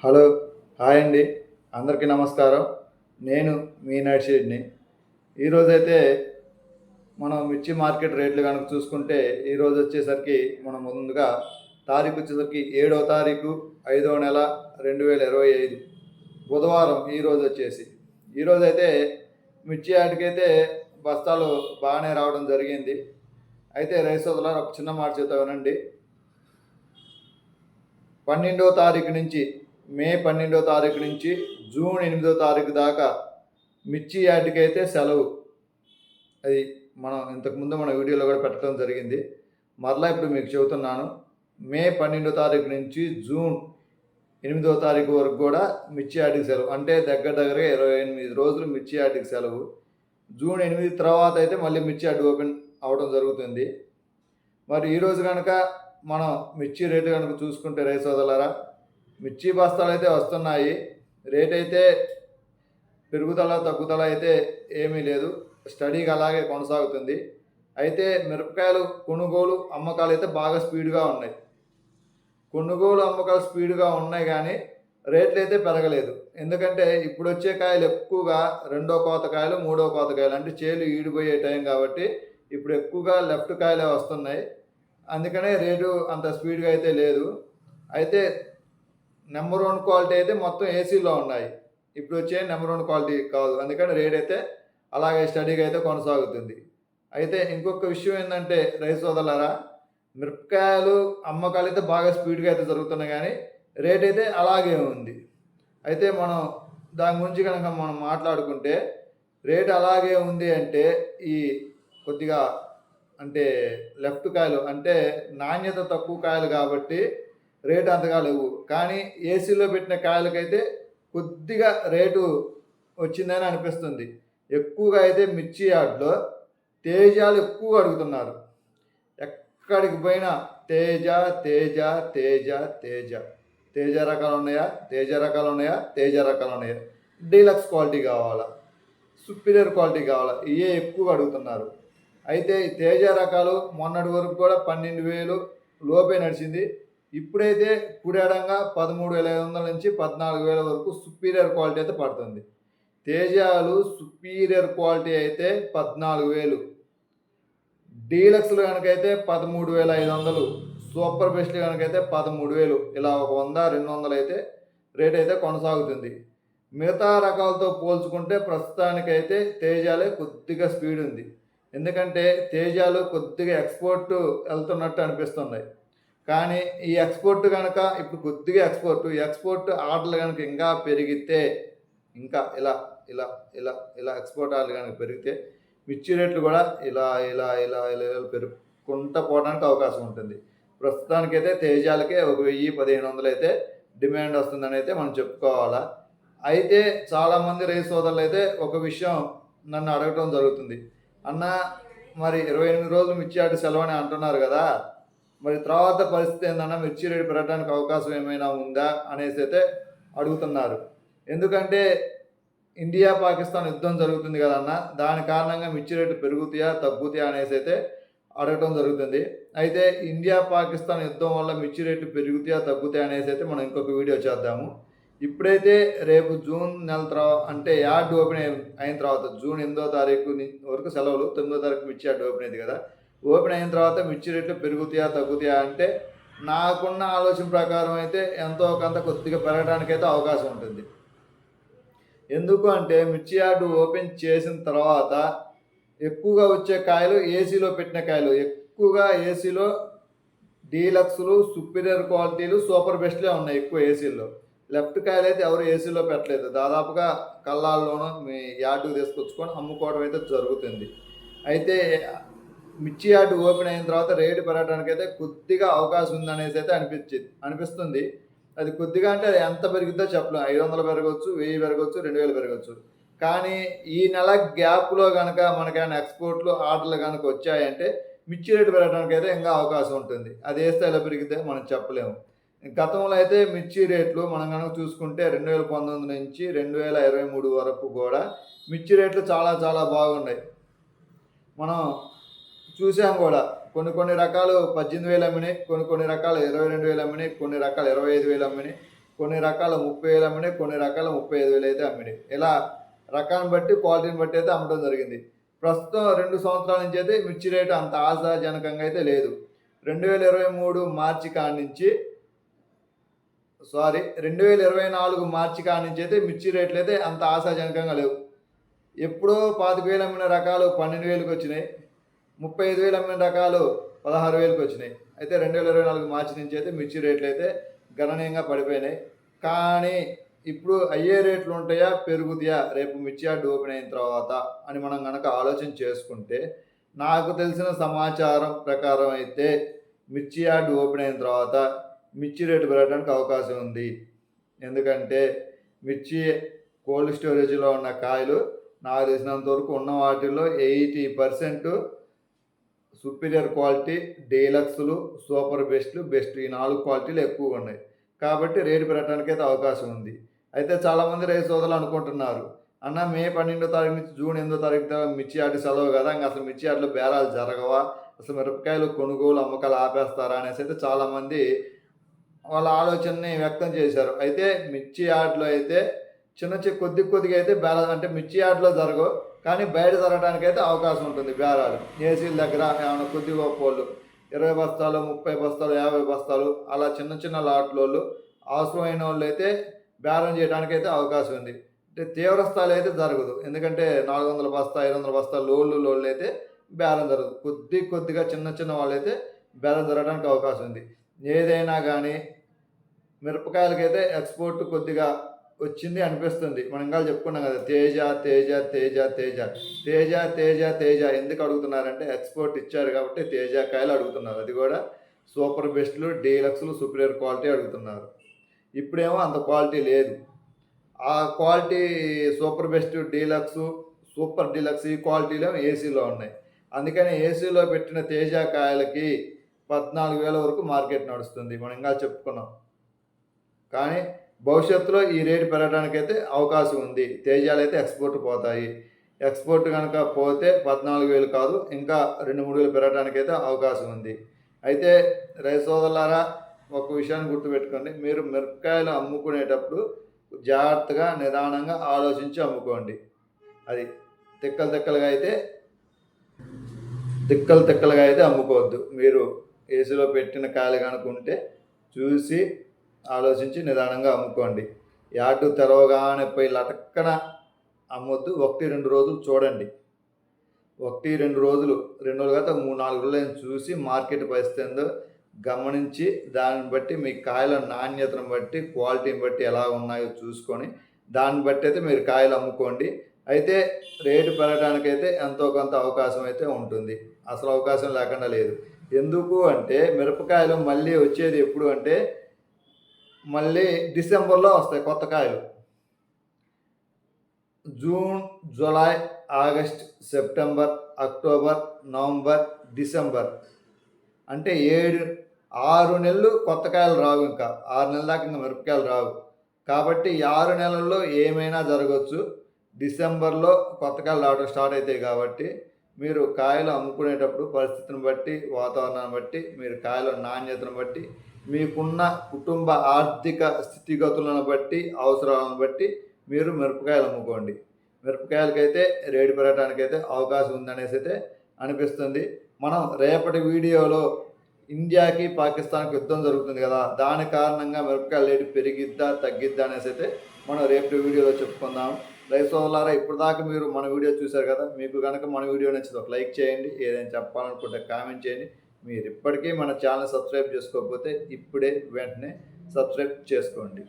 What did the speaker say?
Hello, hi అండి. అందరికీ నమస్కారం. నేను మీ నడిషెడ్డిని. ఈరోజైతే మనం మిర్చి మార్కెట్ రేట్లు కనుక చూసుకుంటే, ఈరోజు వచ్చేసరికి మనం ముందుగా తారీఖు వచ్చేసరికి 7వ తారీఖు 5వ నెల 2025 బుధవారం ఈరోజు వచ్చేసి. ఈరోజైతే మిర్చి యార్డ్‌కైతే బస్తాలు బాగానే రావడం జరిగింది. అయితే రైతు సోదరులారా, ఒక చిన్న మాట చెప్తా వినండి. 12వ తారీఖు నుంచి మే 12వ తారీఖు నుంచి జూన్ 8వ తారీఖు దాకా మిర్చి యార్డ్కి అయితే సెలవు. అది మనం ఇంతకుముందు మన వీడియోలో కూడా పెట్టడం జరిగింది. మరలా ఇప్పుడు మీకు చెబుతున్నాను. మే 12వ తారీఖు నుంచి జూన్ 8వ తారీఖు వరకు కూడా మిర్చి యార్డ్కి సెలవు. అంటే దగ్గరగా 28 రోజులు మిర్చి యార్డ్కి సెలవు. జూన్ 8 తర్వాత అయితే మళ్ళీ మిర్చి యార్డ్ ఓపెన్ అవడం జరుగుతుంది. మరి ఈరోజు కనుక మనం మిర్చి రేటు కనుక చూసుకుంటే రైతు సోదరులారా, మిర్చి బస్తాలు అయితే వస్తున్నాయి. రేట్ అయితే పెరుగుదల తగ్గుదల అయితే ఏమీ లేదు, స్టడీగా అలాగే కొనసాగుతుంది. అయితే మిరపకాయలు కొనుగోలు అమ్మకాలు అయితే బాగా స్పీడ్గా ఉన్నాయి. కొనుగోలు అమ్మకాలు స్పీడ్గా ఉన్నాయి కానీ రేట్లు అయితే పెరగలేదు. ఎందుకంటే ఇప్పుడు వచ్చే కాయలు ఎక్కువగా రెండో కోత కాయలు, మూడో కోత కాయలు, అంటే చేలు ఈడిపోయే టైం కాబట్టి ఇప్పుడు ఎక్కువగా లెఫ్ట్ కాయలే వస్తున్నాయి. అందుకనే రేటు అంత స్పీడ్గా అయితే లేదు. అయితే నెంబర్ 1 క్వాలిటీ అయితే మొత్తం ఏసీలో ఉన్నాయి. ఇప్పుడు వచ్చే నెంబర్ 1 క్వాలిటీ కాదు. అందుకని రేట్ అయితే అలాగే స్టడీగా అయితే కొనసాగుతుంది. అయితే ఇంకొక విషయం ఏంటంటే రైతు సోదరులారా, మిరపకాయలు అమ్మకాలు అయితే బాగా స్పీడ్గా అయితే జరుగుతున్నాయి కానీ రేట్ అయితే అలాగే ఉంది. అయితే మనం దాని గురించి కనుక మనం మాట్లాడుకుంటే, రేట్ అలాగే ఉంది అంటే ఈ కొద్దిగా అంటే లెఫ్ట్ కాయలు అంటే నాణ్యత తక్కువ కాయలు కాబట్టి రేటు అంతగా లేవు. కానీ ఏసీలో పెట్టిన కాయలకైతే కొద్దిగా రేటు వచ్చిందని అనిపిస్తుంది. ఎక్కువగా అయితే మిర్చి యార్డ్లో తేజాలు ఎక్కువగా అడుగుతున్నారు. ఎక్కడికి పోయినా తేజ తేజ తేజ తేజ తేజ రకాలు ఉన్నాయా, తేజ రకాలు ఉన్నాయా, తేజ రకాలు ఉన్నాయా, డీలక్స్ క్వాలిటీ కావాలా, సుపీరియర్ క్వాలిటీ కావాలా, ఇవే ఎక్కువగా అడుగుతున్నారు. అయితే ఈ తేజ రకాలు మొన్నటి వరకు కూడా 12,000 లోపే నడిచింది. ఇప్పుడైతే కుడేడంగా 13,500 నుంచి 14,000 వరకు సుపీరియర్ క్వాలిటీ అయితే పడుతుంది. తేజాలు సుపీరియర్ క్వాలిటీ అయితే 14,000, డీలక్స్లు కనుకైతే 13,500, సూపర్ బెస్ట్లు కనుకైతే 13,000. ఇలా ఒక 100, 200 అయితే రేట్ అయితే కొనసాగుతుంది. మిగతా రకాలతో పోల్చుకుంటే ప్రస్తుతానికైతే తేజాలే కొద్దిగా స్పీడ్ ఉంది. ఎందుకంటే తేజాలు కొద్దిగా ఎక్స్పోర్ట్ వెళ్తున్నట్టు అనిపిస్తున్నాయి. కానీ ఈ ఎక్స్పోర్ట్ కనుక ఇప్పుడు కొద్దిగా ఎక్స్పోర్ట్ ఆర్డర్లు కనుక ఇంకా పెరిగితే, ఇంకా ఇలా ఇలా ఇలా ఇలా ఎక్స్పోర్ట్ ఆర్డర్లు కనుక పెరిగితే మిర్చి రేట్లు కూడా ఇలా ఇలా ఇలా ఇలా పెరుగుకుంటూ పోవడానికి అవకాశం ఉంటుంది. ప్రస్తుతానికైతే తేజాలకే 1,000-1,500 అయితే డిమాండ్ వస్తుందని అయితే మనం చెప్పుకోవాలా. అయితే చాలామంది రైతు సోదరులు అయితే ఒక విషయం నన్ను అడగటం జరుగుతుంది. అన్న, మరి 28 రోజులు మిర్చి యార్డ్ సెలవు అని అంటున్నారు కదా, మరి తర్వాత పరిస్థితి ఏందన్నా, మిర్చి రేటు పెరగడానికి అవకాశం ఏమైనా ఉందా అనేసి అయితే అడుగుతున్నారు. ఎందుకంటే ఇండియా పాకిస్తాన్ యుద్ధం జరుగుతుంది కదన్న, దాని కారణంగా మిర్చి రేటు పెరుగుతాయా తగ్గుతాయా అనేసి అయితే అడగటం జరుగుతుంది. అయితే ఇండియా పాకిస్తాన్ యుద్ధం వల్ల మిర్చి రేట్లు పెరుగుతాయా తగ్గుతాయా అనేసి అయితే మనం ఇంకొక వీడియో చేద్దాము. ఇప్పుడైతే రేపు జూన్ నెల తర్వాత అంటే యార్డ్ ఓపెన్ అయిన తర్వాత జూన్ 8వ తారీఖు వరకు సెలవులు, 9వ తారీఖు మిర్చి యార్డ్ ఓపెన్ అయింది కదా, ఓపెన్ అయిన తర్వాత మిర్చి రేట్లు పెరుగుతాయా తగ్గుతాయా అంటే నాకున్న ఆలోచన ప్రకారం అయితే ఎంతో కొంత కొద్దిగా పెరగడానికైతే అవకాశం ఉంటుంది. ఎందుకు అంటే మిర్చి యార్డు ఓపెన్ చేసిన తర్వాత ఎక్కువగా వచ్చే కాయలు ఏసీలో పెట్టిన కాయలు, ఎక్కువగా ఏసీలో డీలక్స్లు, సుపీరియర్ క్వాలిటీలు, సూపర్ బెస్ట్లే ఉన్నాయి ఎక్కువ ఏసీల్లో. లెఫ్ట్ కాయలు అయితే ఎవరు ఏసీలో పెట్టలేదు. దాదాపుగా కల్లాల్లోనూ మీ యార్డుకు తీసుకొచ్చుకొని అమ్ముకోవడం అయితే జరుగుతుంది. అయితే మిర్చి యార్డు ఓపెన్ అయిన తర్వాత రేటు పెరగడానికి అయితే కొద్దిగా అవకాశం ఉందనేసి అయితే అనిపిస్తుంది. అది కొద్దిగా అంటే అది ఎంత పెరుగుద్దో చెప్పలేం. 500 పెరగవచ్చు, 1000 పెరగవచ్చు, 2000 పెరగవచ్చు. కానీ ఈ నెల గ్యాప్లో కనుక మనకైనా ఎక్స్పోర్ట్లు ఆర్డర్లు కనుక వచ్చాయంటే మిర్చి రేటు పెరగడానికి అయితే ఇంకా అవకాశం ఉంటుంది. అది ఏ స్థాయిలో పెరిగితే మనం చెప్పలేము. గతంలో అయితే మిర్చి రేట్లు మనం కనుక చూసుకుంటే 2019 నుంచి 2023 వరకు కూడా మిర్చి రేట్లు చాలా చాలా బాగున్నాయి. మనం చూసాం కూడా. కొన్ని రకాలు 18,000 అమ్మినాయి, కొన్ని రకాలు 22,000 అమ్మినాయి, కొన్ని రకాలు 25,000 అమ్మినాయి, కొన్ని రకాలు 30,000 అమ్మినాయి, కొన్ని రకాలు 35,000 అయితే అమ్మినాయి. ఇలా రకాన్ని బట్టి క్వాలిటీని బట్టి అయితే అమ్మడం జరిగింది. ప్రస్తుతం 2 సంవత్సరాల నుంచి అయితే మిర్చి రేటు అంత ఆశాజనకంగా అయితే లేదు. 2023 మార్చి కాడి నుంచి 2024 మార్చి కాడి నుంచి అయితే మిర్చి రేట్లు అయితే అంత ఆశాజనకంగా లేవు. ఎప్పుడో 25,000 అమ్మిన రకాలు 12,000కి వచ్చినాయి, 35,000 అమ్మిన రకాలు 16,000కి వచ్చినాయి. అయితే 2024 మార్చి నుంచి అయితే మిర్చి రేట్లు అయితే గణనీయంగా పడిపోయినాయి. కానీ ఇప్పుడు అయ్యే రేట్లు ఉంటాయా, పెరుగుతాయా రేపు మిర్చి యార్డ్ ఓపెన్ అయిన తర్వాత అని మనం కనుక ఆలోచన చేసుకుంటే, నాకు తెలిసిన సమాచారం ప్రకారం అయితే మిర్చి యార్డ్ ఓపెన్ అయిన తర్వాత మిర్చి రేటు పెరగడానికి అవకాశం ఉంది. ఎందుకంటే మిర్చి కోల్డ్ స్టోరేజ్లో ఉన్న కాయలు నాకు తెలిసినంత వరకు ఉన్న వాటిల్లో 80% సుపీరియర్ క్వాలిటీ, డీలక్స్లు, సూపర్ బెస్ట్ ఈ 4 క్వాలిటీలు ఎక్కువగా ఉన్నాయి. కాబట్టి రేటు పెరగడానికి అయితే అవకాశం ఉంది. అయితే చాలామంది రైతు సోదరులు అనుకుంటున్నారు, అన్న మే 12వ తారీఖు నుంచి జూన్ 8వ తారీఖు దాకా మిర్చి యార్డు సెలవు కదా, ఇంకా అసలు మిర్చి యార్డులో బేరాలు జరగవా, అసలు మిరపకాయలు కొనుగోలు అమ్మకాలు ఆపేస్తారా అనేసి అయితే చాలామంది వాళ్ళ ఆలోచనని వ్యక్తం చేశారు. అయితే మిర్చి యార్డులో అయితే కొద్దిగా అయితే బేరాలు అంటే మిర్చి యార్డులో జరగవు, కానీ బయట జరగడానికి అయితే అవకాశం ఉంటుంది. బేరాలు ఏసీల దగ్గర ఏమైనా కొద్దిగా పోళ్ళు 20 బస్తాలు, 30 బస్తాలు, 50 బస్తాలు అలా చిన్న లాట్లోళ్ళు అవసరమైన వాళ్ళు అయితే బేరం చేయడానికి అయితే అవకాశం ఉంది. అంటే తీవ్ర స్థాయిలో అయితే జరగదు. ఎందుకంటే 400 బస్తా, 500 బస్తా లోళ్ళు అయితే బేరం జరగదు. కొద్దిగా చిన్న వాళ్ళు అయితే బేరం జరగడానికి అవకాశం ఉంది. ఏదైనా కానీ మిరపకాయలకైతే ఎక్స్పోర్ట్ కొద్దిగా వచ్చింది అనిపిస్తుంది. మనం ఇంకా చెప్పుకున్నాం కదా, తేజ ఎందుకు అడుగుతున్నారంటే ఎక్స్పోర్ట్ ఇచ్చారు కాబట్టి తేజ కాయలు అడుగుతున్నారు. అది కూడా సూపర్ బెస్ట్లు, డీలక్స్లు, సుపీరియర్ క్వాలిటీ అడుగుతున్నారు. ఇప్పుడేమో అంత క్వాలిటీ లేదు. ఆ quality super best, deluxe, super deluxe ఈ క్వాలిటీలో ఏసీలో ఉన్నాయి. అందుకని ఏసీలో పెట్టిన తేజ కాయలకి 14,000 వరకు మార్కెట్ నడుస్తుంది. మనం ఇంకా చెప్పుకున్నాం. కానీ భవిష్యత్తులో ఈ రేటు పెరగడానికైతే అవకాశం ఉంది. తేజాలు అయితే ఎక్స్పోర్ట్ పోతాయి. ఎక్స్పోర్ట్ కనుక పోతే 14,000 కాదు, ఇంకా 2-3 వేలు పెరగడానికైతే అవకాశం ఉంది. అయితే రైతు సోదరులారా, ఒక విషయాన్ని గుర్తుపెట్టుకోండి, మీరు మిరపకాయలు అమ్ముకునేటప్పుడు జాగ్రత్తగా నిదానంగా ఆలోచించి అమ్ముకోండి. అది తిక్కలుగా అయితే అమ్ముకోవద్దు. మీరు ఏసీలో పెట్టిన కాయలు కనుకుంటే చూసి ఆలోచించి నిదానంగా అమ్ముకోండి. యార్డు తెరవగానే పోయి లటక్కన అమ్మొద్దు. 1-2 రోజులు చూడండి. 1-2 రోజులు, 2 రోజులు కాదు 3-4 రోజులు చూసి మార్కెట్ పరిస్థితి ఏందో గమనించి దాన్ని బట్టి మీ కాయల నాణ్యతను బట్టి, క్వాలిటీని బట్టి ఎలా ఉన్నాయో చూసుకొని దాన్ని బట్టి అయితే మీరు కాయలు అమ్ముకోండి. అయితే రేటు పెరగడానికైతే ఎంతో కొంత అవకాశం అయితే ఉంటుంది. అసలు అవకాశం లేకుండా లేదు. ఎందుకు అంటే మిరపకాయలు మళ్ళీ వచ్చేది ఎప్పుడు అంటే మళ్ళీ డిసెంబర్లో వస్తాయి కొత్త కాయలు. June, July, August, September, October, November, December అంటే 6 నెలలు కొత్త కాయలు రావు. ఇంకా 6 నెలల దాకా ఇంకా మిరపకాయలు రావు. కాబట్టి 6 నెలల్లో ఏమైనా జరగవచ్చు. డిసెంబర్లో కొత్త కాయలు రావడం స్టార్ట్ అవుతాయి. కాబట్టి మీరు కాయలు అమ్ముకునేటప్పుడు పరిస్థితిని బట్టి, వాతావరణాన్ని బట్టి, మీరు కాయల నాణ్యతను బట్టి, మీకున్న కుటుంబ ఆర్థిక స్థితిగతులను బట్టి, అవసరాలను బట్టి మీరు మిరపకాయలు అమ్ముకోండి. మిరపకాయలకైతే రేటు పెరగడానికైతే అవకాశం ఉందనేసి అయితే అనిపిస్తుంది. మనం రేపటి వీడియోలో ఇండియాకి పాకిస్తాన్కి యుద్ధం జరుగుతుంది కదా, దాని కారణంగా మిరపకాయల రేటు పెరిగిద్దా తగ్గిద్దా అనేసి అయితే మనం రేపటి వీడియోలో చెప్పుకుందాం. రైతు సోదరులారా, ఇప్పుడు దాకా మీరు మన వీడియో చూశారు కదా, మీకు కనుక మన వీడియో నచ్చితే ఒక లైక్ చేయండి. ఏదైనా చెప్పాలనుకుంటే కామెంట్ చేయండి. మీరు ఇప్పటికీ మన ఛానల్ సబ్స్క్రైబ్ చేసుకోకపోతే ఇప్పుడే వెంటనే సబ్స్క్రైబ్ చేసుకోండి.